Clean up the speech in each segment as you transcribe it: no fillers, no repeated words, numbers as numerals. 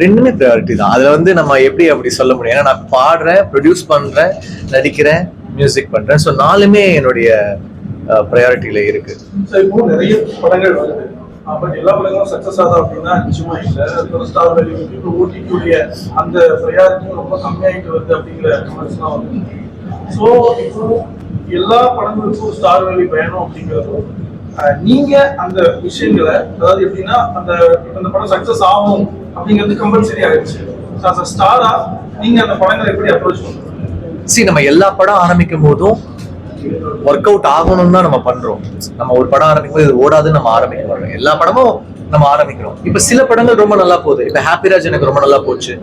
ரெண்டுமே ப்ரையாரிட்டி தான். அதுல வந்து நம்ம எப்படி அப்படி சொல்ல முடியும்? ஏன்னா நான் பாடுறேன், ப்ரொடியூஸ் பண்றேன், நடிக்கிறேன், மியூசிக் பண்றேன். ஸோ நாலுமே என்னுடைய ப்ரையாரிட்டியில இருக்கு. இப்போ நிறைய படங்கள் வருது, பட் எல்லா படங்களும் சக்சஸ் ஆகுது அப்படின்னா நிச்சயமா இல்லை. அதுக்கு ஸ்டார் வேல்யூ இப்போ ஓட்டிக்கூடிய அந்த ப்ரையாரிட்டியும் ரொம்ப கம்மியாயிட்டு வருது அப்படிங்கிற கமெண்ட்ஸ்லாம் வருது. ஸோ இப்போ எல்லா படங்களுக்கும் ஸ்டார் வேல்யூ வேணும் அப்படிங்கிறதும் நீங்க அந்த விஷயங்களை, அதாவது எப்படின்னா அந்த படம் சக்சஸ் ஆகும் அப்படிங்கிறது கம்பல்சரி ஆயிடுச்சு. ஸ்டாரா நீங்க அந்த படங்களை எப்படி அப்ரோச் பண்ணுங்க? நம்ம எல்லா படம் ஆரம்பிக்கும் போதும் ஒர்க் அவுட் ஆகணும்னு தான் நம்ம பண்றோம். நம்ம ஒரு படம் ஆரம்பிக்கும் போது இது ஓடாதுன்னு நம்ம ஆரம்பிக்க மாட்டோம். எல்லா படமும் நம்ம ஆரம்பிக்கிறோம். இப்ப சில படங்கள் ரொம்ப நல்லா போகுது. இப்ப ஹாப்பிராஜ் எனக்கு ரொம்ப நல்லா போச்சு,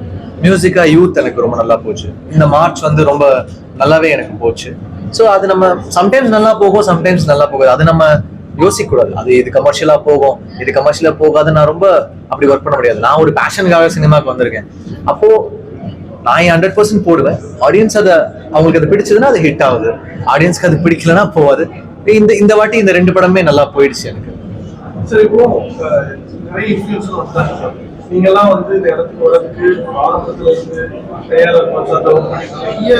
மியூசிக்கா யூத் எனக்கு ரொம்ப நல்லா போச்சு, இந்த மார்ச் வந்து ரொம்ப நல்லாவே எனக்கு போச்சு. ஸோ அது நம்ம சம்டைம்ஸ் நல்லா போகும், சம்டைம்ஸ் நல்லா போகாது. அது நம்ம யோசிக்க கூடாது. அது இது கமர்ஷியலா போகும், இது கமர்ஷியலா போகாது. நான் ரொம்ப அப்படி ஒர்க் பண்ண முடியாது. நான் ஒரு பேஷனுக்காக சினிமாக்கு வந்திருக்கேன். அப்போ நான் 100% போடுவேன். ஆடியன்ஸ் அவங்களுக்கு அது பிடிச்சதுன்னா அது ஹிட் ஆகுது, ஆடியன்ஸ்க்கு அது பிடிக்கலன்னா போவாது. இந்த வாட்டி இந்த 2 படமே நல்லா போயிடுச்சு எனக்கு. சரி, இப்போ நிறைய இன்ஃப்ளூயன்ஸ் வந்தாங்க. நீங்கெல்லாம் வந்து இந்த இடத்துக்கு வரதுக்கு ஆரம்பத்துல இருந்து தயாரா நிறைய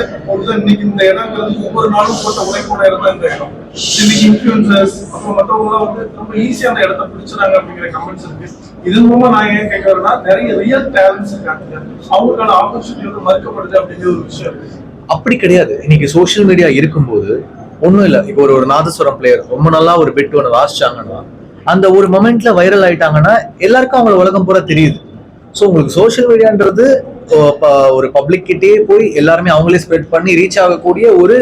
இன்னைக்கு இந்த இடங்கிறது ஒவ்வொரு நாளும் போட்ட உழைப்போட இடம் தான் இந்த இடம். இன்னைக்கு இன்ஃப்ளூயன்சர்ஸ் அப்புறம் மற்றவங்கலாம் வந்து ரொம்ப ஈஸியா அந்த இடத்த பிடிச்சிடாங்க அப்படிங்கிற கமெண்ட்ஸ் இருக்கு. இது மூலமா நான் ஏன் கேட்கறேன்னா, நிறைய ரியல் டேலண்ட்ஸ் இருக்காங்க, அவங்களுக்கான ஆப்பர்ச்சுனிட்டி வந்து மறுக்கப்படுது அப்படிங்கிற ஒரு விஷயம். அப்படி கிடையாது. இன்னைக்கு சோசியல் மீடியா இருக்கும்போது ஒன்றும் இல்லை. இப்போ ஒரு நாதஸ்வரம் பிளேயர் ரொம்ப நல்லா ஒரு பிட் ஒன்று வாசிச்சாங்கன்னா, அந்த ஒரு மொமெண்ட்ல வைரல் ஆயிட்டாங்கன்னா எல்லாருக்கும் அவங்கள உலகம் பூரா தெரியுது. ஸோ உங்களுக்கு சோசியல் மீடியான்றது ஒரு பப்ளிக் கிட்டே போய் எல்லாருமே அவங்களே ஸ்ப்ரெட் பண்ணி ரீச் ஆகக்கூடிய ஒரு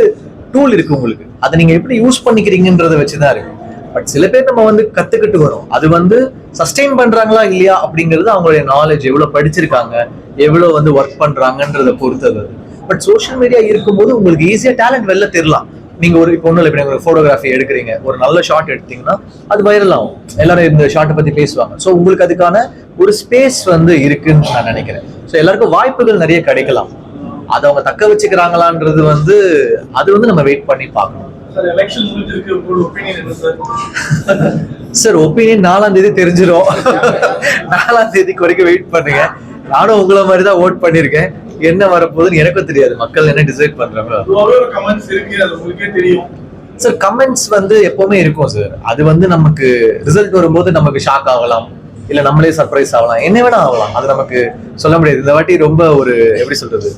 டூல் இருக்கு உங்களுக்கு. அதை நீங்க எப்படி யூஸ் பண்ணிக்கிறீங்கன்றத வச்சுதான் இருக்கு. பட் சில பேர் நம்ம வந்து கத்துக்கிட்டு வரோம். அது வந்து சஸ்டெயின் பண்றாங்களா இல்லையா அப்படிங்கிறது அவங்களுடைய நாலேஜ், எவ்வளவு படிச்சிருக்காங்க, எவ்வளவு வந்து ஒர்க் பண்றாங்கன்றத பொறுத்தது. பட் சோசியல் மீடியா இருக்கும்போது உங்களுக்கு ஈஸியா டேலண்ட் வெளில தெரியலாம். நீங்க இப்போ ஒன்றும் இல்லை, இப்போ ஒரு ஃபோட்டோகிராஃபி எடுக்கிறீங்க, ஒரு நல்ல ஷாட் எடுத்தீங்கன்னா அது வைரல் ஆகும், எல்லாரும் இந்த ஷாட்டை பத்தி பேசுவாங்க. ஸோ உங்களுக்கு அதுக்கான ஒரு ஸ்பேஸ் வந்து இருக்குன்னு நான் நினைக்கிறேன். ஸோ எல்லாருக்கும் வாய்ப்புகள் நிறைய கிடைக்கலாம். அதை அவங்க தக்க வச்சுக்கிறாங்களான்றது வந்து அது வந்து நம்ம வெயிட் பண்ணி பார்க்கணும். சார் ஒப்பீனியன் 4ஆம் தேதி தெரிஞ்சிடும். 4ஆம் தேதிக்கு வரைக்கும் வெயிட் பண்ணுங்க. நானும் உங்களை மாதிரி தான் ஓட் பண்ணிருக்கேன். என்ன வரப்போகுதுன்னு எனக்கும் தெரியாது. மக்கள் என்ன டிசைட் பண்றாங்க சார். கமெண்ட்ஸ் வந்து எப்பவுமே இருக்கும் சார். அது வந்து நமக்கு ரிசல்ட் வரும்போது நமக்கு ஷாக் ஆகலாம், இல்ல நம்மளே சர்ப்ரைஸ் ஆகலாம், என்ன வேணா ஆகலாம். அது நமக்கு சொல்ல முடியாது. இந்த வாட்டி ரொம்ப ஒரு எப்படி சொல்றது,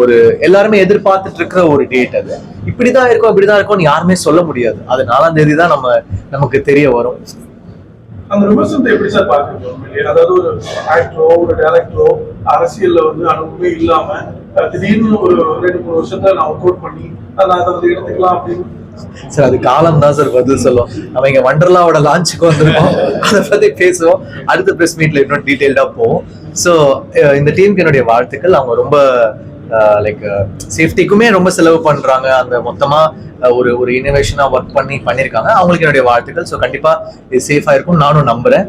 ஒரு எல்லாருமே எதிர்பார்த்துட்டு இருக்கிற ஒரு டேட். அது இப்படிதான் இருக்கும் அப்படிதான் இருக்கும்னு யாருமே சொல்ல முடியாது. அது 4ஆம் தேதி தான் நமக்கு தெரிய வரும். அந்த விமர்சனத்தை எப்படி சார் பாக்குறீங்க? அதாவது ஒரு ஆக்டரோ ஒரு டைரக்டரோ அரசியல்ல வந்து அனுபவமே இல்லாம திடீர்னு ஒரு 2-3 வருஷத்துல நான் ஒர்க் அவுட் பண்ணி அதை வந்து எடுத்துக்கலாம் அப்படின்னு சார், அது காலம் தான் சார் பதில் சொல்லும். நம்ம இங்க வண்டர்லாவோட லான்ச்சுக்கு வந்துருக்கோம், அதை பத்தி பேசுவோம். அடுத்த பிரஸ் மீட்ல இன்னும் டீடைல்டா போவோம். ஸோ இந்த டீமுக்கு என்னுடைய வாழ்த்துக்கள். அவங்க ரொம்ப லைக் சேஃப்டிக்குமே ரொம்ப செலவு பண்றாங்க. அந்த மொத்தமா ஒரு இனோவேஷனா ஒர்க் பண்ணிருக்காங்க. அவங்களுக்கு என்னுடைய வாழ்த்துக்கள். ஸோ கண்டிப்பா இது சேஃபா இருக்கும் நானும் நம்புறேன்.